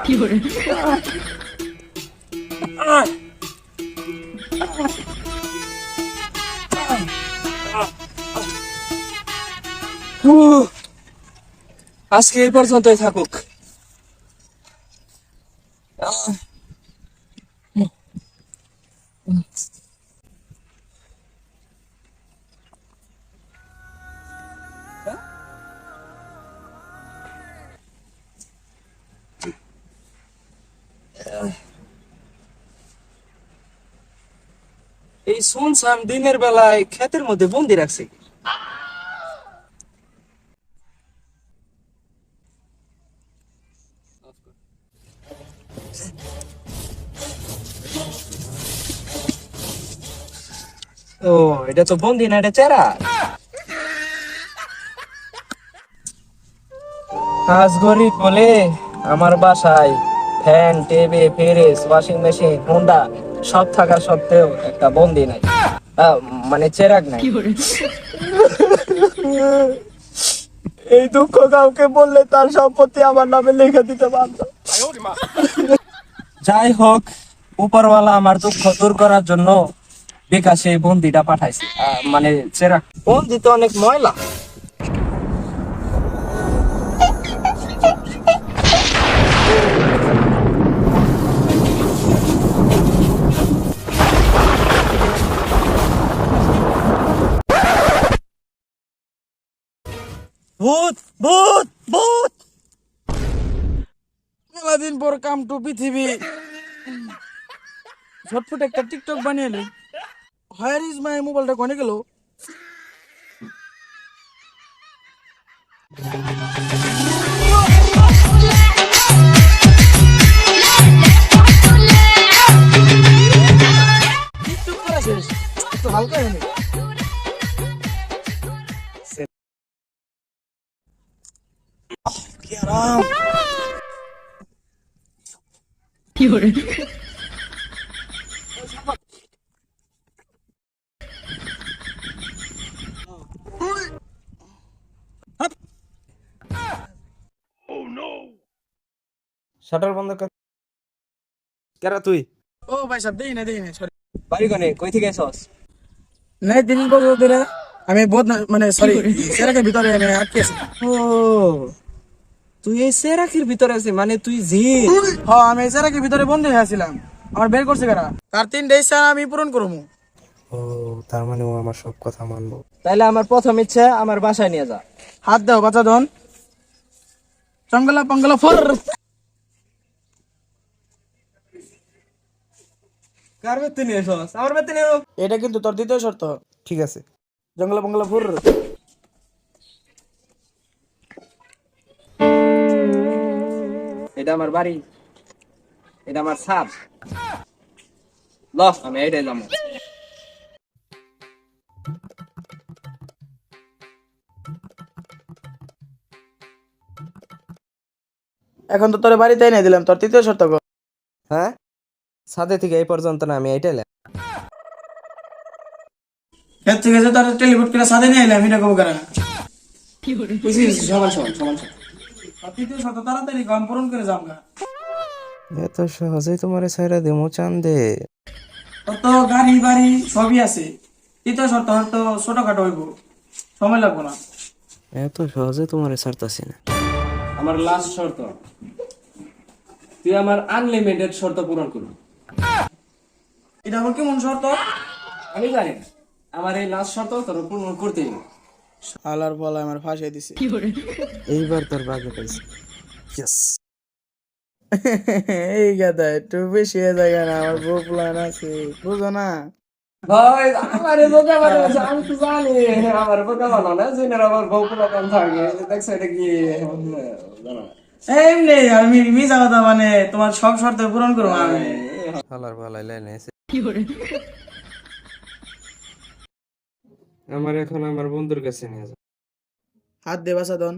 কি করে? আজকে এই পর্যন্তই থাকুক। এই শুনছাম দিনের বেলায় ক্ষেতের মধ্যে বন্দি রাখছে। ও, এটা তো বন্দি না, এটা চেরা। আজ গরিব বলে আমার বাসায় fan, TV, fridge, washing machine, Honda সব থাকা সত্ত্বেও একটা বন্দি নাই। মানে চেরাগ নাই। কি করে? এই দুঃখ কাউকে বললে তার সম্পত্তি আমার নামে লিখে দিতে পারতো। যাই হোক, উপরওয়ালা আমার দুঃখ দূর করার জন্য বিকাশে এই বন্দিটা পাঠাইছে। মানে চেরাগ বন্দি তো অনেক ময়লা। ভূত ভূত ভূত। মেলাদিন পর কাম টু পৃথিবী, ঝটপট একটা টিকটক বানিয়ে নি। হোয়ার ইজ মাই মোবাইলটা কোনে গেল? টিকটক করা শেষ, একটু হালকা হয়নি। কি আরাম। কি করে? শাটার বন্ধ কর। কেরা তুই? ও ভাই সাহেব, দেই না সরি। বাড়ি কোনে, কই থেকে এসেছস? নাই, 3 বছর ধরে আমি বহুত মানে সরি সেরাকের ভিতরে আমি আটকে আছি। ও, তুই এই সেরাকির ভিতরে আছিস, মানে তুই জিন। হ্যাঁ, আমি সেরাকের ভিতরে বন্ধ হয়ে আছিলাম। আমার বের করছে কারা? তার 3 ইচ্ছা আমি পূরণ করবো। ও, তার মানে ও আমার সব কথা মানবো। তাইলে আমার প্রথম ইচ্ছা আমার বাসায় নিয়ে যা। হাত দাও বাচ্চা দন, চঙ্গলা পঙ্গলা ফর। কার বেতে নিয়ে এসেছস? আমার বেতে নিয়ে। এটা কিন্তু তোর দ্বিতীয় শর্ত। ঠিক আছে। জঙ্গলা পঙ্গলা ফুর। এটা আমার বাড়ি, এটা আমার ছাদ। ল, আমি এইটাই যাবো। এখন তো তোর বাড়িতে এনে দিলাম, তোর তৃতীয় শর্ত কর। হ্যাঁ, ছাদে থেকে এই পর্যন্ত না, আমি এইটাই এর থেকে যে তোর টেলিপোর্ট করে সাথে নিয়ে এলাম, এটা কব কারা? কি করে? বুঝিস, সমান সমান সমান সমান। তোর তৃতীয় শর্ত তাড়াতাড়ি কাম পূরণ করে যাও গা। এত সহজেই তোমার ছাইরা দেমো চান্দে। তোর তো গাড়ি বাড়ি সবই আছে। তৃতীয় শর্ত হয়তো ছোটখাটো হইব, সময় লাগবো না। এত সহজে তোমার ছাড়তাছি না। আমার লাস্ট শর্ত, তুই আমার আনলিমিটেড শর্ত পূরণ করবি। এটা আবার কেমন শর্ত? আমি জানি না, আমার এই লাস্ট শর্ত তোর পূরণ করতেই হবে। শালার বলা আমার ফাঁসিয়ে দিছে। কি করে? এইবার তোর বাগে পাইছি। ইয়েস। এই গাদা একটু বেশি হয়ে যায় না, আমার বউ প্ল্যান আছে, বুঝো না? ভাই, আমারে বোকা বানাইছে, আমি তো জানি আমার বোকা বানানো না, জেনের আমার বউ পোলাপান থাকে, দেখছো এটা কি জানো? এমনি আমি মিছা কথা, মানে তোমার সব শর্ত পূরণ করবো আমি। হালার পালাই লাইনে আছে। কি করে? আমার এখন আমার বন্ধুর কাছে নিয়ে যা। হাত দে বাসা দন।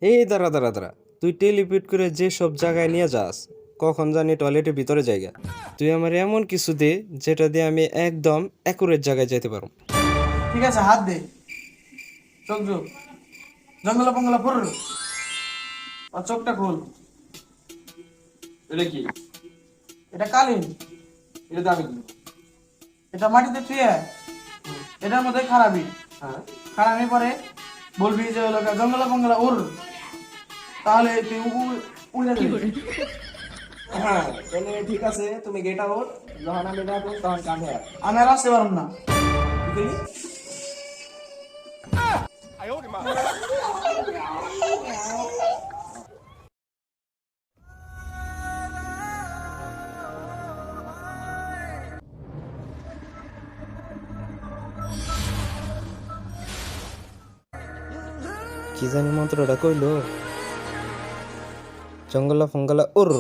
এই দাঁড়া দাঁড়া দাঁড়া, তুই টেলিপিট করে যে সব জায়গায় নিয়ে যাস, কখন জানি টয়লেটের ভিতরে জায়গা, তুই আমার এমন কিছু দে যেটা দিয়ে আমি একদম অ্যাকুরেট জায়গায় যেতে পারবো। ঠিক আছে, হাত দে, চোখ জোক, জঙ্গলা পঙ্গলা ফুর। আর চোখটা খোল। এটা কি? এটা কালিন, এটা দামি কি? এটা মাটিতে থুয়ে এটার মধ্যে খারাপি, হ্যাঁ খারাপি পরে বলবি যে হলো জঙ্গলা বঙ্গলা উড়, তাহলে তুই উড়ে যাবি। হ্যাঁ তাহলে ঠিক আছে, তুমি গেট আউট, যখন আমি ডাকবো তখন কাঁধে আয়। আমি আর আসতে পারব না। বুঝলি? কি জানি মন্ত্রটা কইলো, জঙ্গলা ফঙ্গলা উর।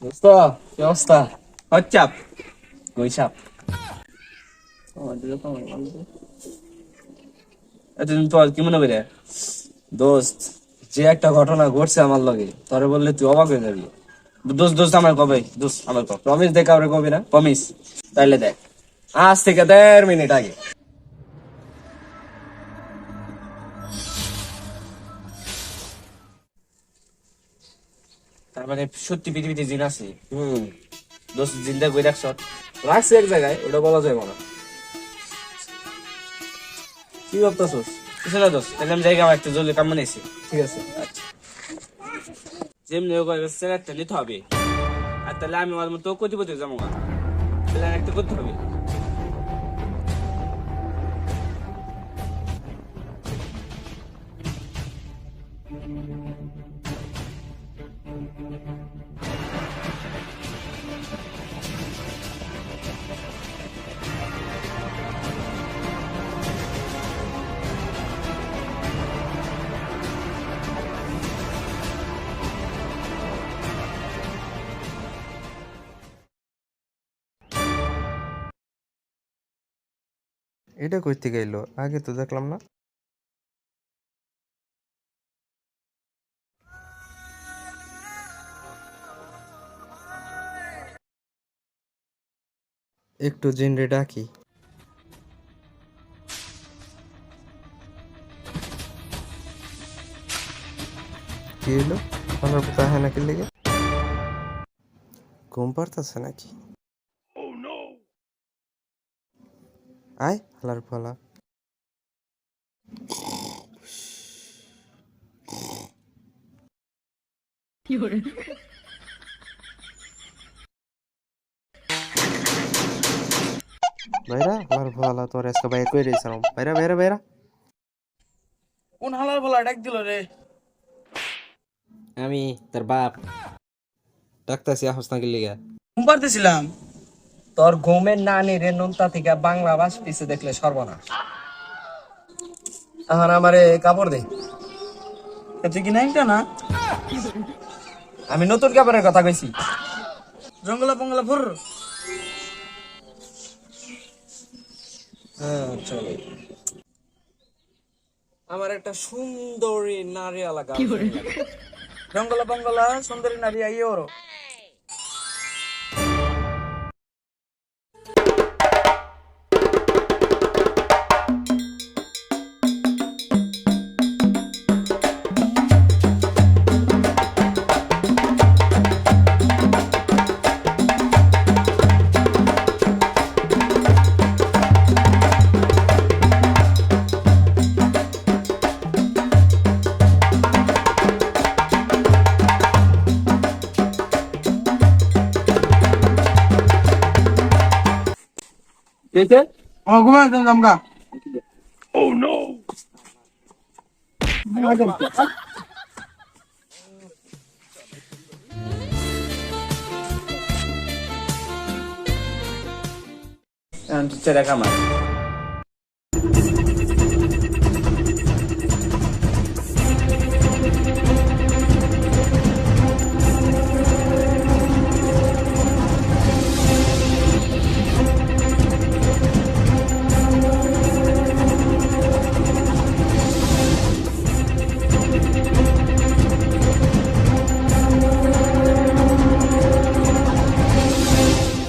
দোস্ত কি অবস্থা? হচ্ছাপ গৈসাপ এতদিন তো কি মনে করে দোস্ত, যে একটা ঘটনা ঘটছে আমার লগে, তোরে বললে তুই অবাক হয়ে যাবি। দোস্ত দোস্ত আমার কবে, দোস্ত আমার কবে প্রমিস, দেখ আমরা কবে না প্রমিস। তাইলে দেখ, আজ থেকে 1.5 মিনিট আগে তার মানে সত্যি পৃথিবীতে জিন আছে। দোস্ত জিন্দা কই রাখছ? রাখছে এক জায়গায়, ওটা বলা যাবে না। কি ভাবতেছস? কিছু না দোস্ত, তাহলে আমি জায়গা আমার একটা জলদি কাম বানাইছি। ঠিক আছে আচ্ছা, যেমনি হোক একটা নিতে হবে। আর তাহলে আমি আমার মতো কোটিপতি যাবো না, তাহলে একটা করতে হবে। এটা কই থেকে এলো? আগে তো দেখলাম না। একটু জিনরে ডাকি। কি হলো? আমার কোথায় হয় নাকি লেগে? ঘুম পারতেছে নাকি? আয় হালার ফলা। Fiore, বাইরা হালার ফলা, তোর আজকে বাইরে কই রইছিলাম। বাইরা বাইরা বাইরা। কোন হালার বলা ডাক দিল রে? আমি তোর বাপ ডাকতাছি, আহস নাকি লেগে? ঘুম পারতেছিলাম। তোর ঘুমের নানি রে নুনতা থেকে বাংলা ভাষ পিছে দেখলে সর্বনাশ। এখন আমারে কাপড় দে। তুই কি নাইটা না? আমি নতুন কাপড়ের কথা কইছি। জঙ্গলা বঙ্গলা ভর। হ্যাঁ চলো, আমার একটা সুন্দরী নারী এলাকা। Fiore, জঙ্গলা বঙ্গলা সুন্দরী নারী আইয়ে ওর। দেখে আমার ঘুমাই জামগা। চেরা কামার